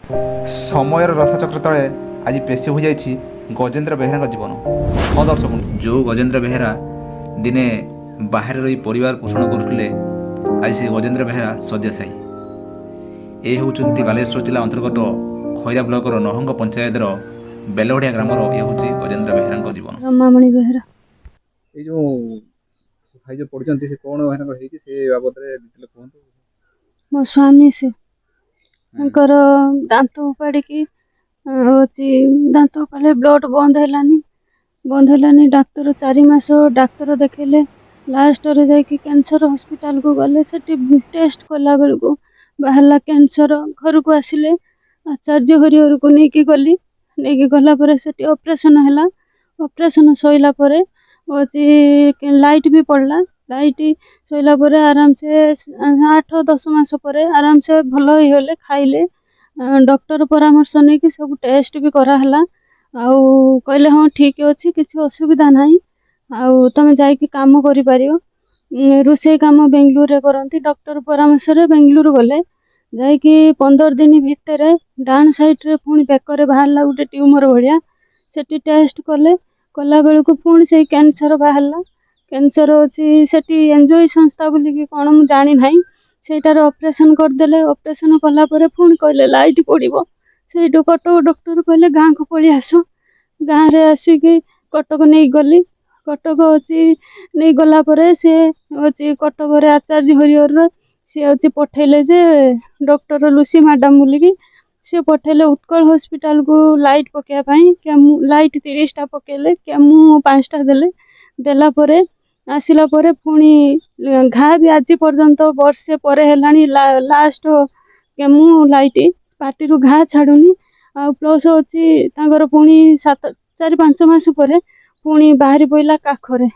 ସମୟର ରଥଚକ୍ର ତଳେ ଆଜି ପେଶି ହୋଇଯାଇଛି ଗଜେନ୍ଦ୍ର ବେହେରାଙ୍କ ଜୀବନ। ହଁ ଦର୍ଶକ, ଯେଉଁ ଗଜେନ୍ଦ୍ର ବେହେରା ଦିନେ ବାହାରେ ରହି ପରିବାର ପୋଷଣ କରୁଥିଲେ, ଆଜି ସେ ଗଜେନ୍ଦ୍ର ବେହେରା ଶଯ୍ୟାଶାୟୀ। ଏ ହେଉଛନ୍ତି ବାଲେଶ୍ୱର ଜିଲ୍ଲା ଅନ୍ତର୍ଗତ ଖଇରା ବ୍ଲକର ନହଙ୍ଗ ପଞ୍ଚାୟତର ବେଲଗଡ଼ିଆ ଗ୍ରାମର ଏ ହେଉଛି ଗଜେନ୍ଦ୍ର ବେହେରାଙ୍କ ଜୀବନ। ରମାମଣି ବେହେରା। ଏଇ ଯୋଉ ଭାଇ ଯୋଉ ପଢିଛନ୍ତି ସେ କଣ ଭାଇଙ୍କର ହେଇଛି ସେ ବାବଦରେ ଡିଟେଲ କୁହନ୍ତୁ। ମୋ ସ୍ୱାମୀ ସେ ତାଙ୍କର ଦାନ୍ତ ଉପାଡ଼ିକି ହଉଛି ଦାନ୍ତ ଉପାଡ଼ିଲେ ବ୍ଲଡ ବନ୍ଦ ହେଲାନି। ଡାକ୍ତର 4 ମାସ ଡାକ୍ତର ଦେଖେଇଲେ। ଲାଷ୍ଟରେ ଯାଇକି କ୍ୟାନ୍ସର ହସ୍ପିଟାଲକୁ ଗଲେ। ସେଠି ଟେଷ୍ଟ କଲା ବେଳକୁ ବାହାରିଲା କ୍ୟାନ୍ସର। ଘରକୁ ଆସିଲେ ଆଚାର୍ଯ୍ୟ ହରିହରକୁ ନେଇକି ଗଲା ପରେ ସେଠି ଅପରେସନ ହେଲା। ଅପରେସନ ସଇଲା ପରେ ହଉଛି ଲାଇଟ୍ ବି ପଡିଲା। ଲାଇଟ୍ ସଇଲା ପରେ ଆରାମସେ 8-10 ମାସ ପରେ ଆରାମସେ ଭଲ ହେଇଗଲେ। ଖାଇଲେ, ଡକ୍ଟର ପରାମର୍ଶ ନେଇକି ସବୁ ଟେଷ୍ଟ ବି କରାହେଲା। ଆଉ କହିଲେ ହଁ ଠିକ ଅଛି, କିଛି ଅସୁବିଧା ନାହିଁ, ଆଉ ତମେ ଯାଇକି କାମ କରିପାରିବ। ରୋଷେଇ କାମ ବେଙ୍ଗଲୁରୁରେ କରନ୍ତି। ଡକ୍ଟର ପରାମର୍ଶରେ ବେଙ୍ଗଲୁରୁ ଗଲେ। ଯାଇକି 15 ଦିନ ଭିତରେ ଡାହାଣ ସାଇଡରେ ପୁଣି ବେକରେ ବାହାରିଲା ଗୋଟେ ଟ୍ୟୁମର ଭଳିଆ। ସେଠି ଟେଷ୍ଟ କଲା ବେଳକୁ ପୁଣି ସେଇ କ୍ୟାନ୍ସର ବାହାରିଲା। କ୍ୟାନ୍ସର ଅଛି ସେଠି ଏନ୍ଜୋଇ ସଂସ୍ଥା ବୋଲିକି କଣ ମୁଁ ଜାଣି ନାହିଁ, ସେଇଟାର ଅପରେସନ କରିଦେଲେ। ଅପରେସନ କଲା ପରେ ପୁଣି କହିଲେ ଲାଇଟ୍ ପଡିବ। ସେଇଠୁ କଟକ ଡକ୍ଟର କହିଲେ ଗାଁକୁ ପଳେଇ ଆସ। ଗାଁରେ ଆସିକି କଟକ ନେଇଗଲି। କଟକ ନେଇଗଲା ପରେ ସେ କଟକରେ ଆଚାର୍ଯ୍ୟ ହରିହର ସିଏ ପଠେଇଲେ ଯେ ଡକ୍ଟର ଲୁସି ମ୍ୟାଡାମ ବୋଲିକି ସିଏ ପଠେଇଲେ ଉତ୍କଳ ହସ୍ପିଟାଲକୁ ଲାଇଟ୍ ପକେଇବା ପାଇଁ। ଲାଇଟ୍ 30ଟା ପକେଇଲେ, କେମୋ 5ଟା ଦେଲା ପରେ ଆସିଲା ପରେ ପୁଣି ଘା ବି ଆଜି ପର୍ଯ୍ୟନ୍ତ ବର୍ଷେ ପରେ ହେଲାଣି। ଲାଷ୍ଟ କେମୋ ଲାଇଟ୍ ପାଟିରୁ ଘା ଛାଡୁନି। ଆଉ ପ୍ଲସ୍ ତାଙ୍କର ପୁଣି 4-5 ମାସ ପରେ ପୁଣି ବାହାରି ପଇଲା କାଖରେ।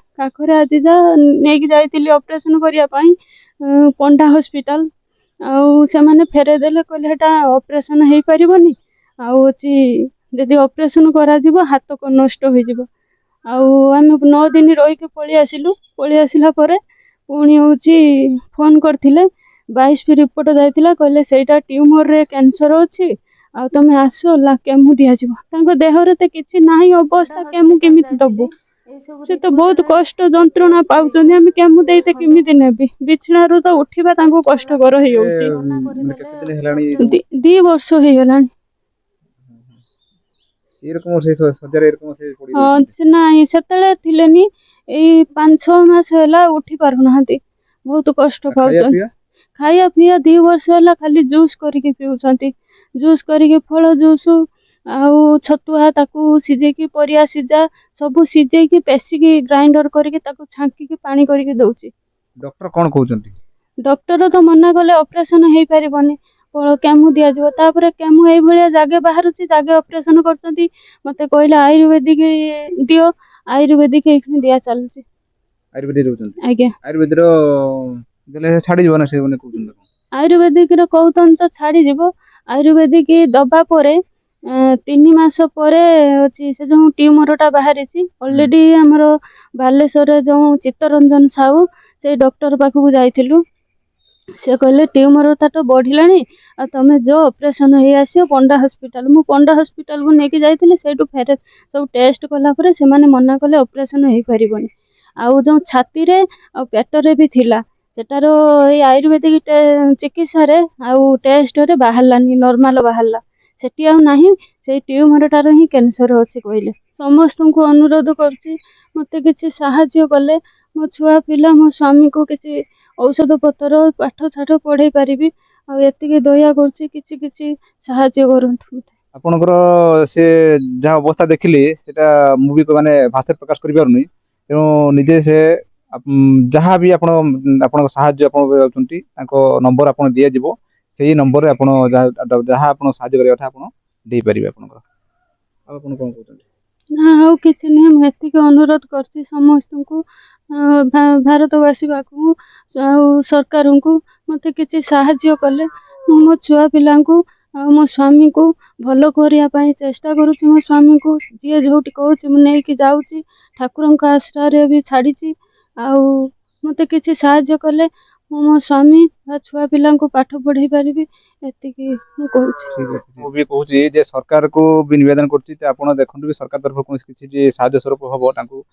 ଆଜି ଯା ନେଇକି ଯାଇଥିଲି ଅପରେସନ କରିବା ପାଇଁ ପଣ୍ଡା ହସ୍ପିଟାଲ। ଆଉ ସେମାନେ ଫେରେଇ ଦେଲେ, କହିଲେ ସେଟା ଅପରେସନ ହେଇପାରିବନି, ଆଉ ଯଦି ଅପରେସନ କରାଯିବ ହାତ ନଷ୍ଟ ହେଇଯିବ। ଆଉ ଆମେ 9 ଦିନ ରହିକି ପଳେଇ ଆସିଲା ପରେ ପୁଣି ଫୋନ କରିଥିଲେ। 22 ରିପୋର୍ଟ ଯାଇଥିଲା, କହିଲେ ସେଇଟା ଟ୍ୟୁମରରେ କ୍ୟାନ୍ସର ଅଛି, ଆଉ ତମେ ଆସ କେମୋ ଦିଆଯିବ। ତାଙ୍କ ଦେହରେ ତ କିଛି ନାହିଁ ଅବସ୍ଥା, କେମୋ କେମିତି ଦବୁ? ସେ ତ ବହୁତ କଷ୍ଟ ଯନ୍ତ୍ରଣା ପାଉଛନ୍ତି। ଆମେ କେମୋ ଦେଇତେ କେମିତି ନେବି? ବିଛଣାରୁ ତ ଉଠିବା ତାଙ୍କୁ କଷ୍ଟକର ହେଇଯାଉଛି। ମାନେ କେତେ ଦିନ ହେଲାଣି 2 ବର୍ଷ ହେଇଗଲାଣି। ଏରକମ ସେ ସଜାରେ ଏରକମ ସେ ପଡି ହଁ, ରହିଛନ୍ତି। ସେ ନାଇଁ ସେତେବେଳେ ଥିଲେନି, ଏଇ 5-6 ମାସ ହେଲା ଉଠି ପାରୁନାହାନ୍ତି, ବହୁତ କଷ୍ଟ ଆଉ ଖାଇବା ପାଉଛନ୍ତି। ପିଇବା ଖାଇବା ପିଇବା 2 ବର୍ଷ ହେଲା ଖାଲି ଜୁସ୍ କରିକି ପିଉଛନ୍ତି। ଜୁସ୍ କରିକି, ଫଳ ଜୁସ୍ ଆଉ ଛତୁଆ, ତାକୁ ସିଝେଇକି, ପରିବା ସିଝା ସବୁ ସିଝେଇକି ପେଶିକି ଗ୍ରାଇଣ୍ଡର କରିକି ତାକୁ ଛାଙ୍କିକି ପାଣି କରିକି ଦଉଛି। ଡକ୍ଟର କଣ କହୁଛନ୍ତି? ଡକ୍ଟର ତ ମନା କଲେ ଅପରେସନ ହେଇପାରିବନି, କେମୋ ଦିଆଯିବ। ତାପରେ କେମୋ ଏଇଭଳିଆ ଜାଗେ ବାହାରୁଛି, ଜାଗେ ଅପରେସନ କରୁଛନ୍ତି। ମତେ କହିଲେ ଆୟୁର୍ବେଦିକ ଦିଅ, ଆୟୁର୍ବେଦିକ ଏଇଖିଣି ଦିଆ ଚାଲୁଛି। ଆୟୁର୍ବେଦିକ ଦଉଛନ୍ତି? ଆଜ୍ଞା, ଆୟୁର୍ବେଦିର ଦେଲେ ଛାଡିଯିବ ନା ସେମାନେ କହୁଛନ୍ତି? ଆୟୁର୍ବେଦିକର କହୁଛନ୍ତି ତ ଛାଡିଯିବ। ଆୟୁର୍ବେଦିକ ଦବା ପରେ 3 ମାସ ପରେ ସେ ଯୋଉ ଟ୍ୟୁମର ଟା ବାହାରିଛି, ଅଲରେଡି ଆମର ବାଲେଶ୍ୱରରେ ଯୋଉ ଚିତ୍ତରଞ୍ଜନ ସାହୁ ସେଇ ଡକ୍ଟର ପାଖକୁ ଯାଇଥିଲୁ। ସେ କହିଲେ ଟ୍ୟୁମର ତ ବଢିଲାଣି, ଆଉ ତମେ ଯୋଉ ଅପରେସନ ହେଇ ଆସିବ ପଣ୍ଡା ହସ୍ପିଟାଲ। ମୁଁ ପଣ୍ଡା ହସ୍ପିଟାଲକୁ ନେଇକି ଯାଇଥିଲି। ସେଇଠୁ ଫେରେ ସବୁ ଟେଷ୍ଟ କଲା ପରେ ସେମାନେ ମନା କଲେ ଅପରେସନ ହେଇପାରିବନି। ଆଉ ଯୋଉ ଛାତିରେ ଆଉ ପେଟରେ ବି ଥିଲା, ସେଟାର ଏଇ ଆୟୁର୍ବେଦିକ ଚିକିତ୍ସାରେ ଆଉ ଟେଷ୍ଟରେ ବାହାରିଲାନି, ନର୍ମାଲ ବାହାରିଲା। ସେଠି ଆଉ ନାହିଁ, ସେଇ ଟ୍ୟୁମରଟାର ହିଁ କ୍ୟାନ୍ସର ଅଛି କହିଲେ। ସମସ୍ତଙ୍କୁ ଅନୁରୋଧ କରୁଛି, ମତେ କିଛି ସାହାଯ୍ୟ କଲେ ମୋ ଛୁଆ ପିଲା, ମୋ ସ୍ୱାମୀକୁ କିଛି ଔଷଧ ପତ୍ର, ପାଠ ସାଠ ପଢେଇ ପାରିବି। ଆଉ ଏତିକି ଦୟା କରୁଛି, କିଛି ସାହାଯ୍ୟ କରନ୍ତୁ। ଆପଣଙ୍କର ସେ ଯାହା ଅବସ୍ଥା ଦେଖିଲି ସେଟା ମୁଁ ବି ମାନେ ଭାଷାରେ ପ୍ରକାଶ କରିପାରୁନି। ତେଣୁ ନିଜେ ସେ ଯାହା ବି ଆପଣଙ୍କ ସାହାଯ୍ୟ ଆପଣ ଯାଉଛନ୍ତି, ତାଙ୍କ ନମ୍ବର ଆପଣ ଦିଆଯିବ। ସେଇ ନମ୍ବରରେ ଆପଣ ଯାହା ଆପଣ ସାହାଯ୍ୟ କରିବା କଥା ଆପଣ ଦେଇପାରିବେ ଆପଣଙ୍କର। ଆଉ ଆପଣ କଣ କହୁଛନ୍ତି? ନା, ଆଉ କିଛି ନୁହେଁ। ମୁଁ ଏତିକି ଅନୁରୋଧ କରୁଛି ସମସ୍ତଙ୍କୁ, ଭାରତବାସୀ ପାଖକୁ ଆଉ ସରକାରଙ୍କୁ, ମତେ କିଛି ସାହାଯ୍ୟ କଲେ ମୁଁ ମୋ ଛୁଆ ପିଲାଙ୍କୁ ଆଉ ମୋ ସ୍ୱାମୀକୁ ଭଲ କରିବା ପାଇଁ ଚେଷ୍ଟା କରୁଛି। ମୋ ସ୍ୱାମୀକୁ ଯିଏ ଯୋଉଠି କହୁଛି ମୁଁ ନେଇକି ଯାଉଛି, ଠାକୁରଙ୍କ ଆଶ୍ରାରେ ବି ଛାଡିଛି। ଆଉ ମତେ କିଛି ସାହାଯ୍ୟ କଲେ ମୁଁ ମୋ ସ୍ୱାମୀ ବା ଛୁଆ ପିଲାଙ୍କୁ ପାଠ ପଢ଼େଇ ପାରିବି, ଏତିକି ମୁଁ କହୁଛି। ଠିକ ଅଛି। ମୁଁ ବି କହୁଛି ଯେ ସରକାରକୁ ବି ନିବେଦନ କରୁଛି ଯେ ଆପଣ ଦେଖନ୍ତୁ ବି ସରକାର ତରଫରୁ କୌଣସି କିଛି ବି ସାହାଯ୍ୟ ସ୍ୱରୂପ ହବ ତାଙ୍କୁ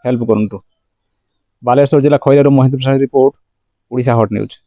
ହେଲ୍ପ କରନ୍ତୁ। ବାଲେଶ୍ୱର ଜିଲ୍ଲା ଖଇରାରୁ ମହେନ୍ଦ୍ର ସାହି ରିପୋର୍ଟ, ଓଡ଼ିଶା ହଟ୍ ନ୍ୟୁଜ୍।